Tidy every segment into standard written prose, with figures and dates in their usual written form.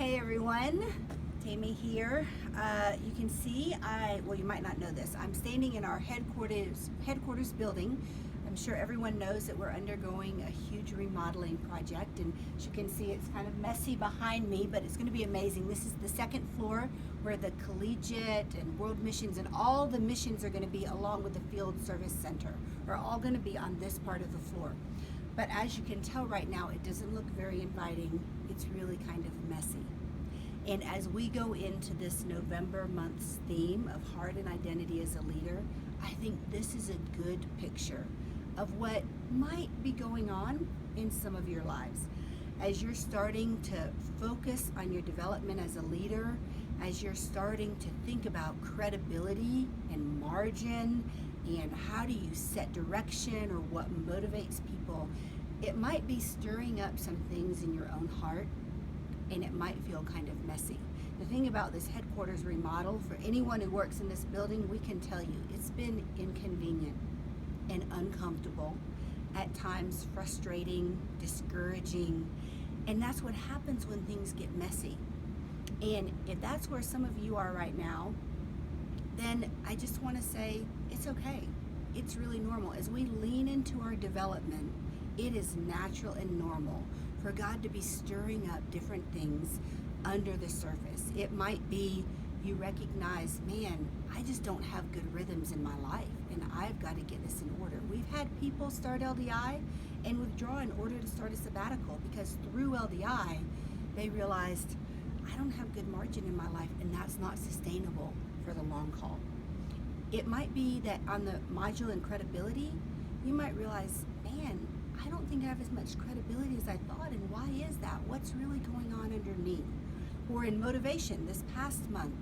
Hey everyone, Tammy here. You can see well, you might not know this. I'm standing in our headquarters building. I'm sure everyone knows that we're undergoing a huge remodeling project, and as you can see, it's kind of messy behind me, but it's going to be amazing. This is the second floor where the collegiate and world missions and all the missions are going to be, along with the field service center, are all going to be on this part of the floor. But as you can tell right now, it doesn't look very inviting. It's really kind of messy. And as we go into this November month's theme of heart and identity as a leader, I think this is a good picture of what might be going on in some of your lives. As you're starting to focus on your development as a leader, as you're starting to think about credibility and margin and how do you set direction or what motivates people, it might be stirring up some things in your own heart, and it might feel kind of messy. The thing about this headquarters remodel, for anyone who works in this building, we can tell you it's been inconvenient and uncomfortable, at times frustrating, discouraging, and that's what happens when things get messy. And if that's where some of you are right now, then I just want to say it's okay. It's really normal. As we lean into our development, it is natural and normal for God to be stirring up different things under the surface. It might be you recognize, man, I just don't have good rhythms in my life, and I've got to get this in order. We've had people start LDI and withdraw in order to start a sabbatical because through LDI, they realized, I don't have good margin in my life, and that's not sustainable for the long haul. It might be that on the module in credibility, you might realize, man, I don't think I have as much credibility as I thought, and why is that? What's really going on underneath? Or in motivation this past month,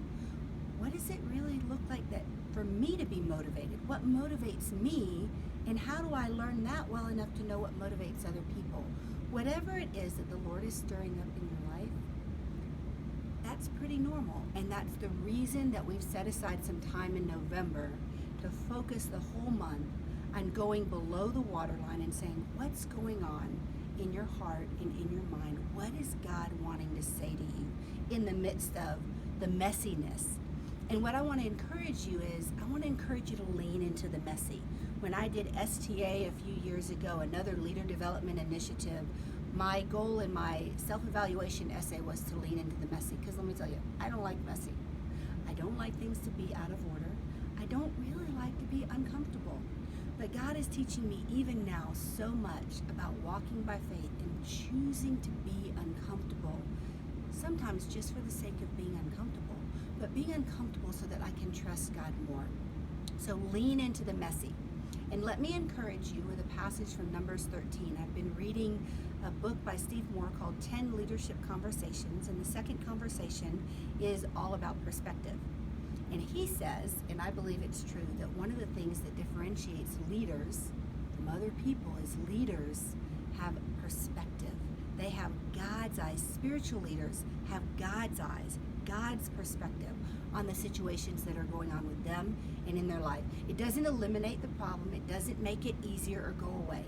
what does it really look like that for me to be motivated? What motivates me, and how do I learn that well enough to know what motivates other people? Whatever it is that the Lord is stirring up in your life, that's pretty normal, and that's the reason that we've set aside some time in November to focus the whole month on going below the waterline and saying, what's going on in your heart and in your mind? What is God wanting to say to you in the midst of the messiness? And what I want to encourage you is, I want to encourage you to lean into the messy. When I did STA a few years ago, another leader development initiative, my goal in my self-evaluation essay was to lean into the messy. Because let me tell you, I don't like messy. I don't like things to be out of order. I don't really like to be uncomfortable. But God is teaching me even now so much about walking by faith and choosing to be uncomfortable, sometimes just for the sake of being uncomfortable, but being uncomfortable so that I can trust God more. So lean into the messy. And let me encourage you with a passage from Numbers 13. I've been reading a book by Steve Moore called 10 Leadership Conversations, and the second conversation is all about perspective. And he says, and I believe it's true, that one of the things that differentiates leaders from other people is leaders have perspective. They have God's eyes. Spiritual leaders have God's eyes, God's perspective on the situations that are going on with them and in their life. It doesn't eliminate the problem. It doesn't make it easier or go away.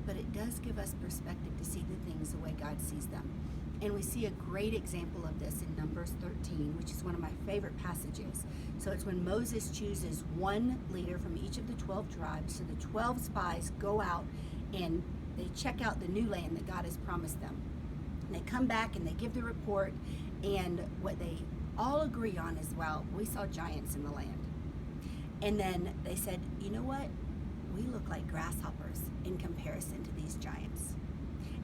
But it does give us perspective to see the things the way God sees them. And we see a great example of this in Numbers 13, which is one of my favorite passages. So it's when Moses chooses one leader from each of the 12 tribes. So the 12 spies go out and they check out the new land that God has promised them. And they come back and they give the report, and what they all agree on is, well, we saw giants in the land. And then they said, you know what? We look like grasshoppers in comparison to these giants.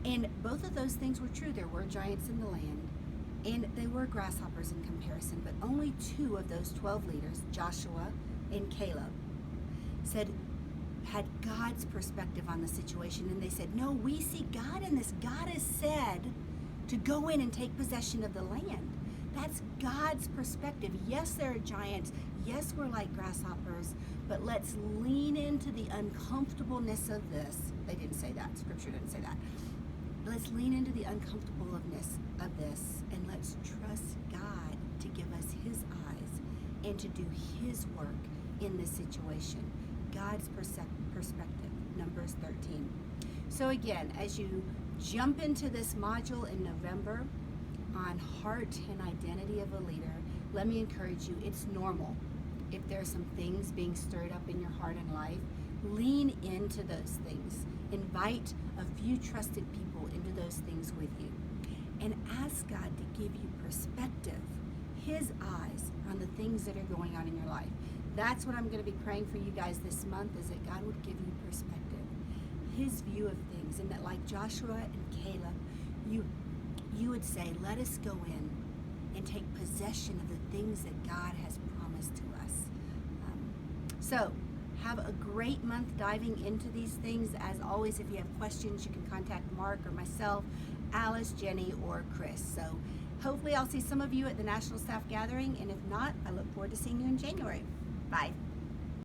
And both of those things were true. There were giants in the land, and they were grasshoppers in comparison, but only 2 of those 12 leaders, Joshua and Caleb, had God's perspective on the situation, and they said, no, we see God in this. God has said to go in and take possession of the land. That's God's perspective. Yes, there are giants. Yes, we're like grasshoppers, but let's lean into the uncomfortableness of this. They didn't say that. Scripture didn't say that. Let's lean into the uncomfortableness of this, and let's trust God to give us his eyes and to do his work in this situation. God's perspective, Numbers 13. So again, as you jump into this module in November on heart and identity of a leader, let me encourage you, it's normal. If there are some things being stirred up in your heart and life, lean into those things. Invite a few trusted people into those things with you. And ask God to give you perspective, His eyes on the things that are going on in your life. That's what I'm going to be praying for you guys this month, is that God would give you perspective, His view of things, and that like Joshua and Caleb, you would say, let us go in and take possession of the things that God has promised to us. So have a great month diving into these things. As always, if you have questions, you can contact Mark or myself, Alice, Jenny, or Chris. So hopefully I'll see some of you at the National Staff Gathering, and if not, I look forward to seeing you in January. Bye.